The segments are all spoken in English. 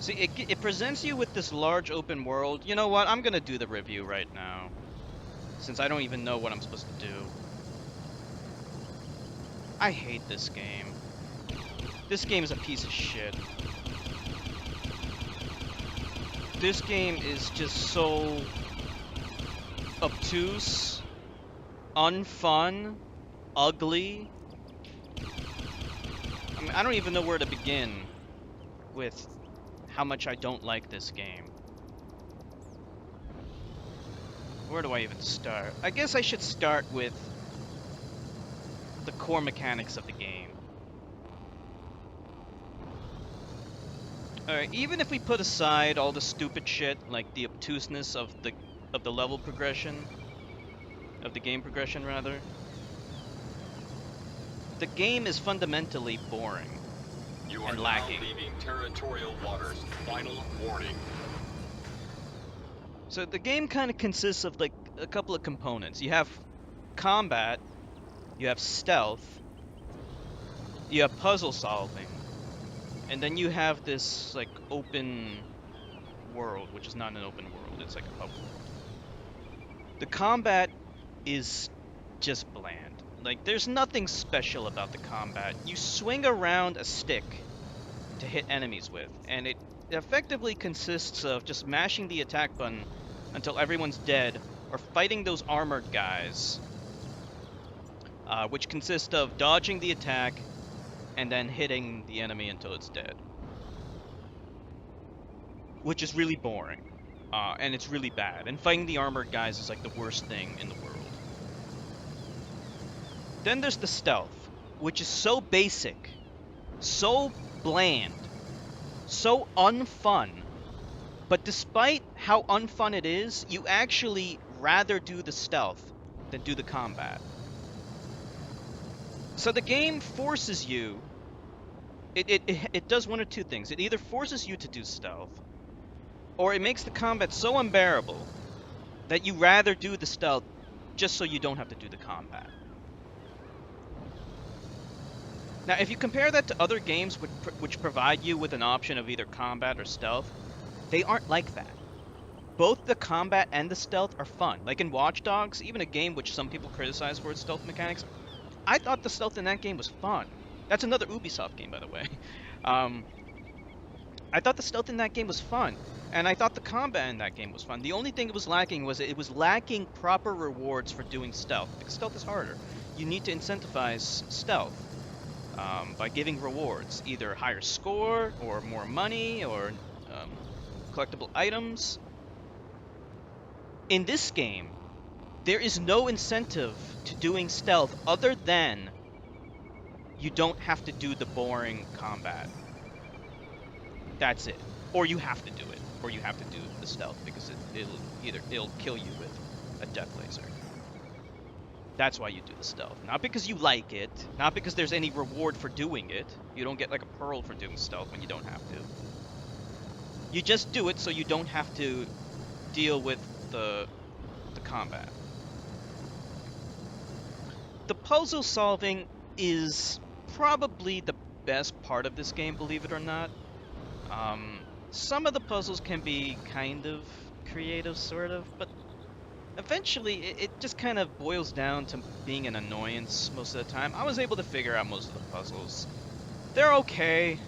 See, it presents you with this large open world. You know what? I'm gonna do the review right now, since I don't even know what I'm supposed to do. I hate this game. This game is a piece of shit. This game is just so obtuse, unfun, ugly. I mean, I don't even know where to begin with how much I don't like this game. Where do I even start? I guess I should start with the core mechanics of the game. Alright, even if we put aside all the stupid shit, like the obtuseness of the level progression, of the game progression rather, the game is fundamentally boring You are and now lacking. leaving territorial waters. Final warning. So the game kind of consists of like a couple of components. You have combat, you have stealth, you have puzzle solving, and then you have this like open world, which is not an open world, it's like a hub world. The combat is just bland. Like, there's nothing special about the combat. You swing around a stick to hit enemies with, and it effectively consists of just mashing the attack button until everyone's dead, or fighting those armored guys, which consist of dodging the attack and then hitting the enemy until it's dead. Which is really boring, and it's really bad. And fighting the armored guys is like the worst thing in the world. Then there's the stealth, which is so basic, so bland, so unfun. But despite how unfun it is, you actually rather do the stealth than do the combat. So the game forces you, it does one or two things. It either forces you to do stealth, or it makes the combat so unbearable that you rather do the stealth just so you don't have to do the combat. Now, if you compare that to other games which provide you with an option of either combat or stealth, they aren't like that. Both the combat and the stealth are fun. Like in Watch Dogs, even a game which some people criticize for its stealth mechanics, I thought the stealth in that game was fun. That's another Ubisoft game, by the way. I thought the stealth in that game was fun, and I thought the combat in that game was fun. The only thing it was lacking proper rewards for doing stealth, because stealth is harder. You need to incentivize stealth by giving rewards, either higher score or more money or collectible items. In this game, there is no incentive to doing stealth other than you don't have to do the boring combat. That's it. Or you have to do it. Or you have to do the stealth because it'll kill you with a death laser. That's why you do the stealth. Not because you like it, not because there's any reward for doing it. You don't get like a pearl for doing stealth when you don't have to. You just do it so you don't have to deal with the combat. The puzzle solving is probably the best part of this game, believe it or not. Some of the puzzles can be kind of creative, sort of, but eventually it just kind of boils down to being an annoyance most of the time. I was able to figure out most of the puzzles. They're okay.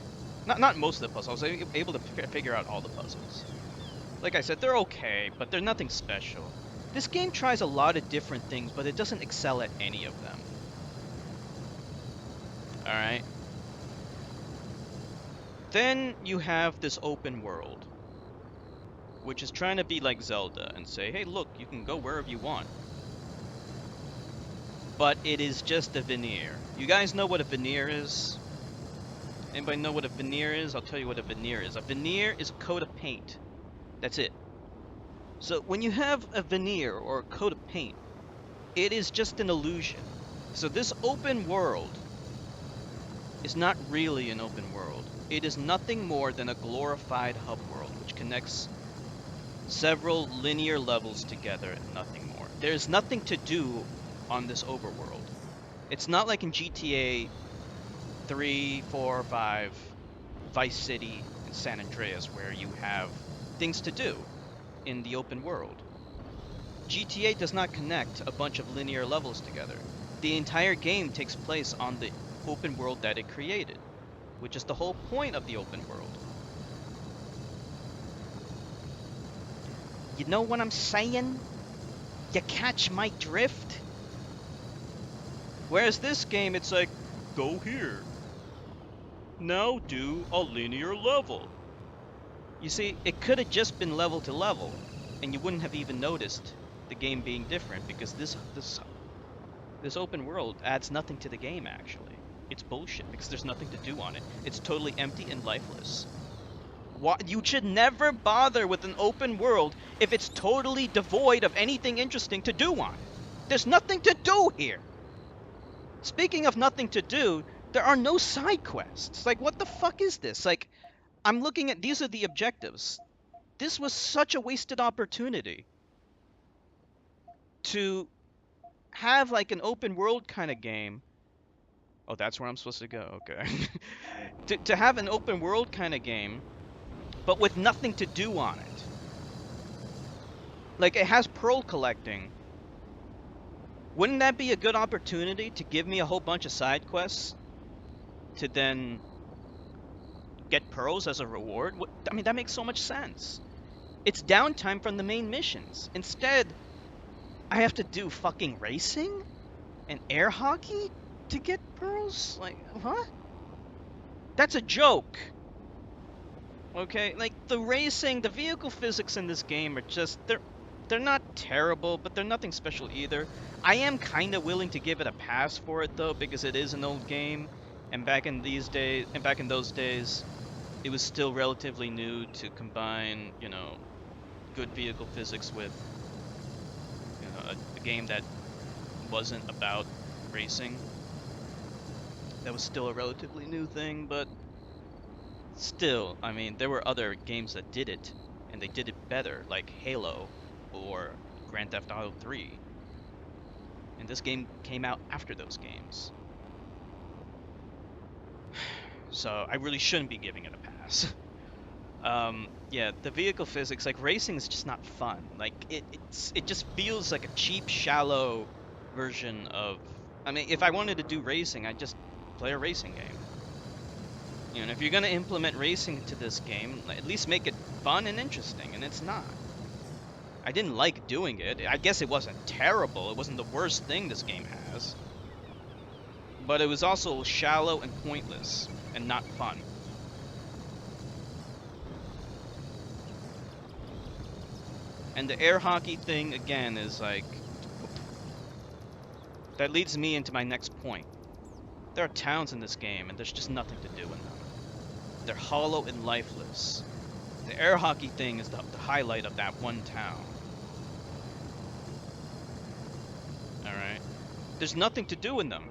Not most of the puzzles. I was able to figure out all the puzzles. Like I said, they're okay, but they're nothing special. This game tries a lot of different things, but it doesn't excel at any of them. Alright? Then you have this open world, which is trying to be like Zelda and say, hey look, you can go wherever you want. But it is just a veneer. You guys know what a veneer is? Anybody know what a veneer is? I'll tell you what a veneer is. A veneer is a coat of paint. That's it. So when you have a veneer or a coat of paint, it is just an illusion. So this open world is not really an open world. It is nothing more than a glorified hub world, which connects several linear levels together and nothing more. There's nothing to do on this overworld. It's not like in GTA 3, 4, 5, Vice City, San Andreas, where you have things to do in the open world. GTA does not connect a bunch of linear levels together. The entire game takes place on the open world that it created, which is the whole point of the open world. You know what I'm saying? You catch my drift? Whereas this game, it's like, go here. Now do a linear level. You see, it could have just been level to level, and you wouldn't have even noticed the game being different, because this open world adds nothing to the game, actually. It's bullshit, because there's nothing to do on it. It's totally empty and lifeless. You should never bother with an open world if it's totally devoid of anything interesting to do on it. There's nothing to do here. Speaking of nothing to do, there are no side quests. Like, what the fuck is this? Like, I'm looking at, these are the objectives. This was such a wasted opportunity to have like an open world kind of game. Oh, that's where I'm supposed to go. Okay. to have an open world kind of game, but with nothing to do on it. Like, it has pearl collecting. Wouldn't that be a good opportunity to give me a whole bunch of side quests to then get pearls as a reward? I mean, that makes so much sense. It's downtime from the main missions. Instead, I have to do fucking racing and air hockey to get pearls? Like, what? That's a joke. Okay, like, the racing, the vehicle physics in this game are just, they're not terrible, but they're nothing special either. I am kind of willing to give it a pass for it though, because it is an old game, and back in those days, it was still relatively new to combine, you know, good vehicle physics with, you know, a game that wasn't about racing. That was still a relatively new thing, but still, I mean, there were other games that did it, and they did it better, like Halo or Grand Theft Auto 3. And this game came out after those games. So I really shouldn't be giving it a pass. Yeah, the vehicle physics, like, racing is just not fun. Like, it just feels like a cheap, shallow version of... I mean, if I wanted to do racing, I'd just play a racing game. You know, if you're gonna implement racing to this game, at least make it fun and interesting, and it's not. I didn't like doing it. I guess it wasn't terrible. It wasn't the worst thing this game has. But it was also shallow and pointless, and not fun. And the air hockey thing, again, is like... That leads me into my next point. There are towns in this game, and there's just nothing to do in them. They're hollow and lifeless. The air hockey thing is the highlight of that one town. Alright? There's nothing to do in them.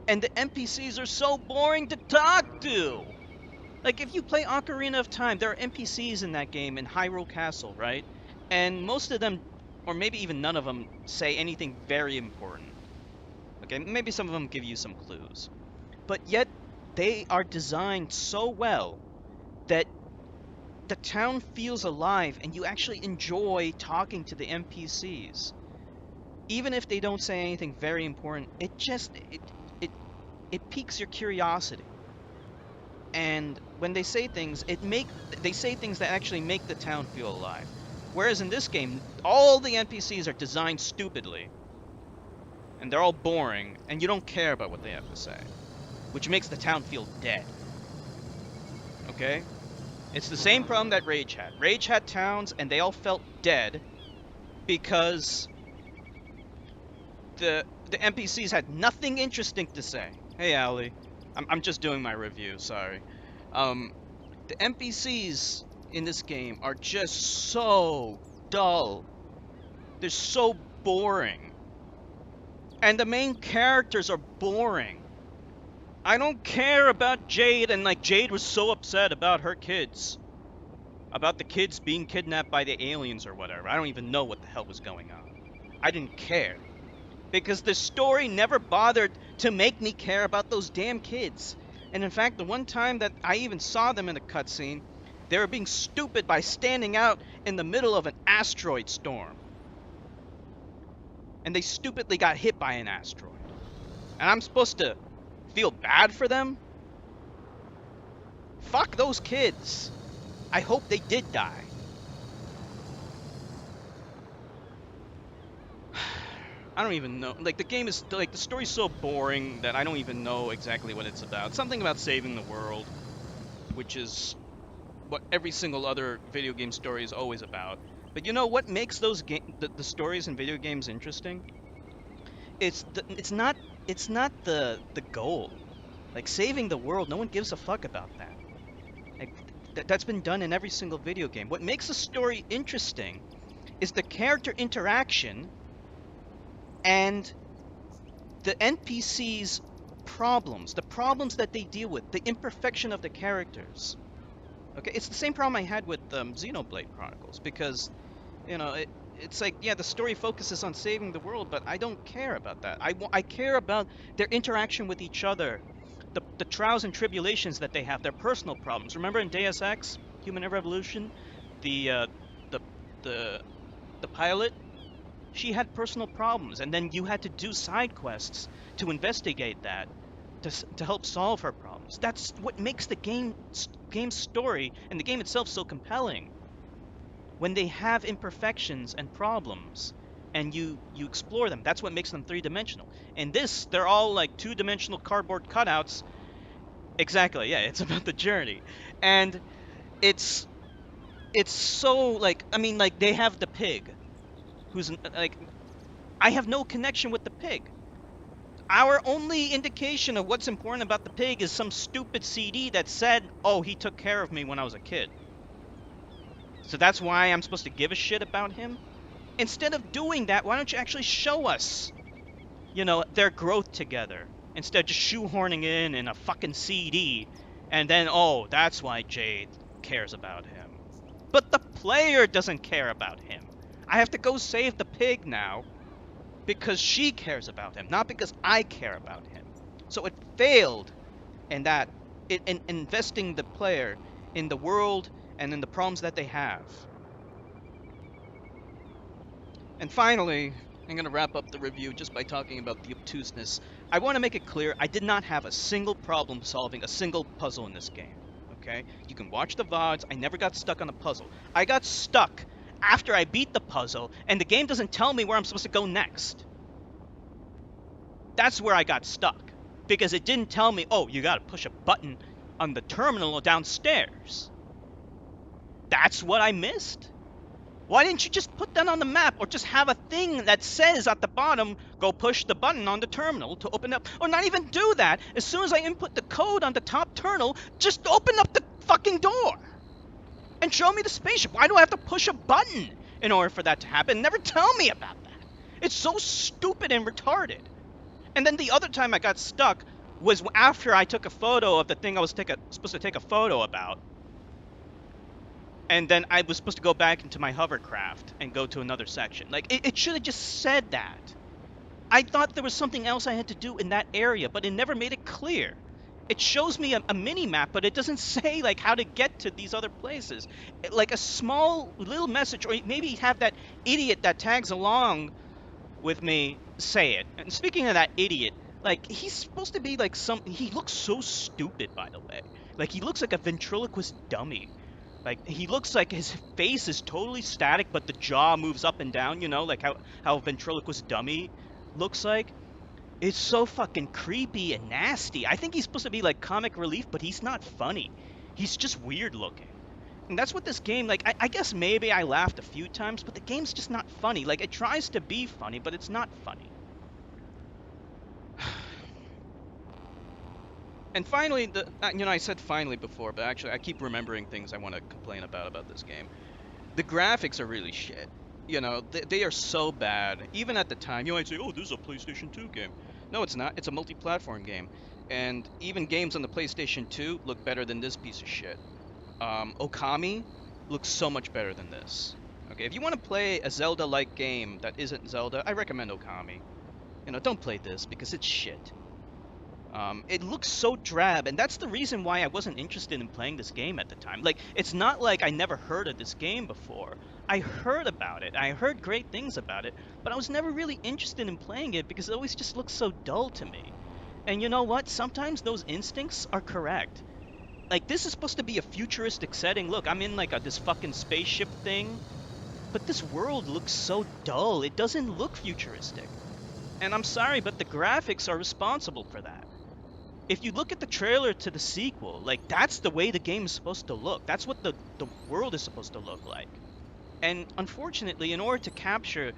And the NPCs are so boring to talk to! Like, if you play Ocarina of Time, there are NPCs in that game in Hyrule Castle, right? And most of them, or maybe even none of them, say anything very important. Okay, maybe some of them give you some clues. But yet, they are designed so well that the town feels alive and you actually enjoy talking to the NPCs. Even if they don't say anything very important, it piques your curiosity. And when they say things, they say things that actually make the town feel alive. Whereas in this game, all the NPCs are designed stupidly. And they're all boring, and you don't care about what they have to say. Which makes the town feel dead. Okay? It's the same problem that Rage had. Rage had towns, and they all felt dead because the NPCs had nothing interesting to say. Hey, Allie. I'm just doing my review, sorry. The NPCs in this game are just so dull. They're so boring. And the main characters are boring. I don't care about Jade, and like, Jade was so upset about her kids. About the kids being kidnapped by the aliens or whatever. I don't even know what the hell was going on. I didn't care. Because the story never bothered to make me care about those damn kids. And in fact, the one time that I even saw them in a cutscene, They were being stupid by standing out in the middle of an asteroid storm. And they stupidly got hit by an asteroid. And I'm supposed to feel bad for them? Fuck those kids. I hope they did die. I don't even know. Like, the game is, like, the story's so boring that I don't even know exactly what it's about. Something about saving the world, which is what every single other video game story is always about. But you know what makes those the stories in video games interesting? It's not the goal. Like, saving the world, no one gives a fuck about that. Like, that's been done in every single video game. What makes a story interesting is the character interaction and the NPC's problems, the problems that they deal with, the imperfection of the characters. Okay, it's the same problem I had with Xenoblade Chronicles, because, you know, it's like, yeah, the story focuses on saving the world, but I don't care about that. I care about their interaction with each other, the trials and tribulations that they have, their personal problems. Remember in Deus Ex, Human Revolution, the pilot? She had personal problems, and then you had to do side quests to investigate that, to help solve her problems. That's what makes the game's story and the game itself so compelling. When they have imperfections and problems, and you explore them, that's what makes them three-dimensional. In this, they're all like two-dimensional cardboard cutouts. Exactly, yeah, it's about the journey. And it's so, like, I mean, like, they have the pig, who's, like, I have no connection with the pig. Our only indication of what's important about the pig is some stupid CD that said, oh, he took care of me when I was a kid. So that's why I'm supposed to give a shit about him? Instead of doing that, why don't you actually show us, you know, their growth together, instead of just shoehorning in a fucking CD, and then, oh, that's why Jade cares about him. But the player doesn't care about him. I have to go save the pig now because she cares about him, not because I care about him. So it failed in that, in investing the player in the world and in the problems that they have. And finally, I'm going to wrap up the review just by talking about the obtuseness. I want to make it clear, I did not have a single problem solving a single puzzle in this game. Okay? You can watch the VODs, I never got stuck on a puzzle. I got stuck after I beat the puzzle, and the game doesn't tell me where I'm supposed to go next. That's where I got stuck. Because it didn't tell me, oh, you gotta push a button on the terminal downstairs. That's what I missed. Why didn't you just put that on the map, or just have a thing that says at the bottom, go push the button on the terminal to open up, or not even do that. As soon as I input the code on the top terminal, just open up the fucking door and show me the spaceship. Why do I have to push a button in order for that to happen? Never tell me about that. It's so stupid and retarded. And then the other time I got stuck was after I took a photo of the thing I was supposed to take a photo about. And then I was supposed to go back into my hovercraft and go to another section. Like, it should have just said that. I thought there was something else I had to do in that area, but it never made it clear. It shows me a mini-map, but it doesn't say, like, how to get to these other places. Like, a small little message, or maybe have that idiot that tags along with me say it. And speaking of that idiot, like, he's supposed to be, like, he looks so stupid, by the way. Like, he looks like a ventriloquist dummy. Like, he looks like his face is totally static, but the jaw moves up and down, you know, like how a ventriloquist dummy looks like. It's so fucking creepy and nasty. I think he's supposed to be like comic relief, but he's not funny. He's just weird looking. And that's what this game, like, I guess maybe I laughed a few times, but the game's just not funny. Like, it tries to be funny, but it's not funny. And finally, you know, I said finally before, but actually I keep remembering things I want to complain about this game. The graphics are really shit. You know, they are so bad. Even at the time, you might say, oh, this is a PlayStation 2 game. No, it's not. It's a multi-platform game. And even games on the PlayStation 2 look better than this piece of shit. Okami looks so much better than this. Okay, if you want to play a Zelda-like game that isn't Zelda, I recommend Okami. You know, don't play this because it's shit. It looks so drab, and that's the reason why I wasn't interested in playing this game at the time. Like, it's not like I never heard of this game before. I heard about it. I heard great things about it, but I was never really interested in playing it because it always just looked so dull to me. And you know what? Sometimes those instincts are correct. Like, this is supposed to be a futuristic setting. Look, I'm in like this fucking spaceship thing, but this world looks so dull. It doesn't look futuristic. And I'm sorry, but the graphics are responsible for that. If you look at the trailer to the sequel, like, that's the way the game is supposed to look. That's what the world is supposed to look like. And unfortunately, in order to capture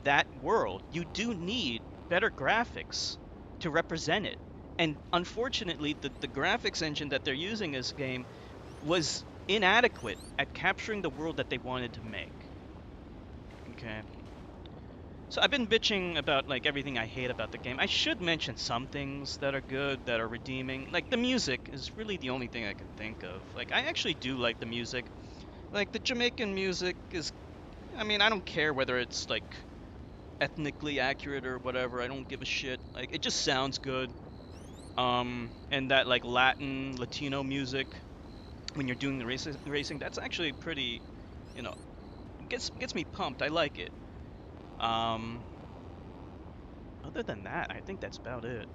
that world, you do need better graphics to represent it. And unfortunately, the graphics engine that they're using in this game was inadequate at capturing the world that they wanted to make. Okay. So I've been bitching about like everything I hate about the game. I should mention some things that are good, that are redeeming. Like the music is really the only thing I can think of. Like I actually do like the music. Like the Jamaican music is, I mean, I don't care whether it's like ethnically accurate or whatever. I don't give a shit. Like it just sounds good. And that like Latino music when you're doing the racing, that's actually pretty, you know, gets me pumped. I like it. Um, Other than that, I think that's about it.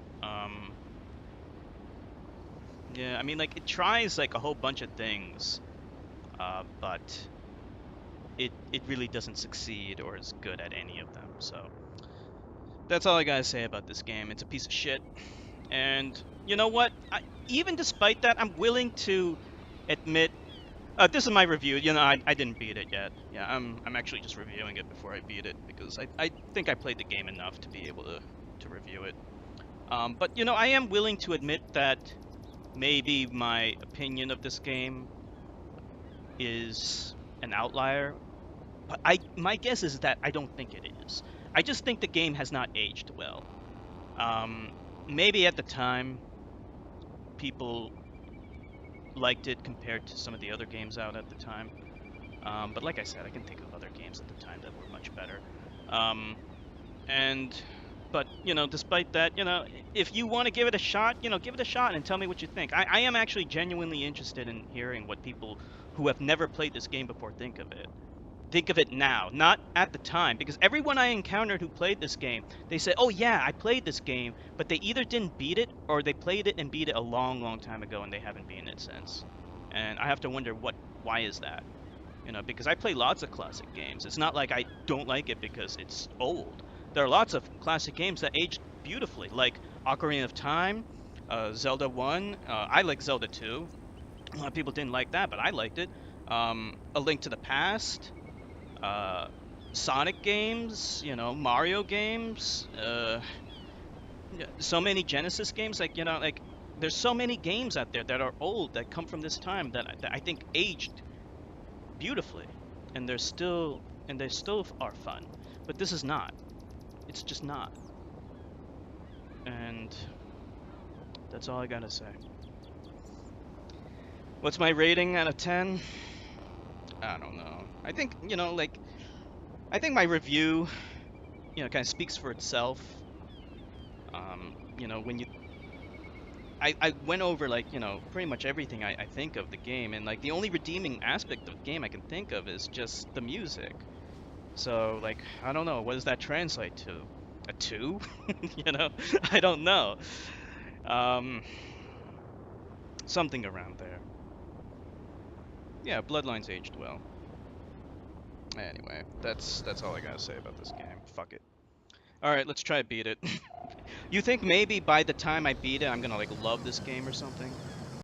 Yeah, I mean, like, it tries, like, a whole bunch of things, but it really doesn't succeed or is good at any of them, so that's all I gotta say about this game. It's a piece of shit, and you know what? Even despite that, I'm willing to admit, this is my review, you know, I didn't beat it yet. Yeah, I'm actually just reviewing it before I beat it, because I think I played the game enough to be able to review it. But, you know, I am willing to admit that maybe my opinion of this game is an outlier. But my guess is that I don't think it is. I just think the game has not aged well. Maybe at the time, people liked it compared to some of the other games out at the time. But like I said, I can think of other games at the time that were much better. But, you know, despite that, you know, if you want to give it a shot, you know, give it a shot and tell me what you think. I am actually genuinely interested in hearing what people who have never played this game before think of it. Think of it now, not at the time, because everyone I encountered who played this game, they said, oh yeah, I played this game, but they either didn't beat it, or they played it and beat it a long, long time ago, and they haven't beaten it since. And I have to wonder why is that? You know, because I play lots of classic games. It's not like I don't like it because it's old. There are lots of classic games that aged beautifully, like Ocarina of Time, Zelda 1. I like Zelda 2. A lot of people didn't like that, but I liked it. A Link to the Past, Sonic games, you know, Mario games, so many Genesis games. Like, you know, like there's so many games out there that are old that come from this time that I think aged beautifully, and they still are fun. But this is not. It's just not. And that's all I gotta say. What's my rating out of 10? I don't know. I think, you know, like, I think my review, you know, kind of speaks for itself. You know, when I went over, like, you know, pretty much everything I think of the game, and, like, the only redeeming aspect of the game I can think of is just the music. So, like, I don't know, what does that translate to? A 2? You know? I don't know. Something around there. Yeah, Bloodlines aged well. Anyway, that's all I gotta say about this game. Fuck it. Alright, let's try beat it. You think maybe by the time I beat it, I'm gonna, like, love this game or something?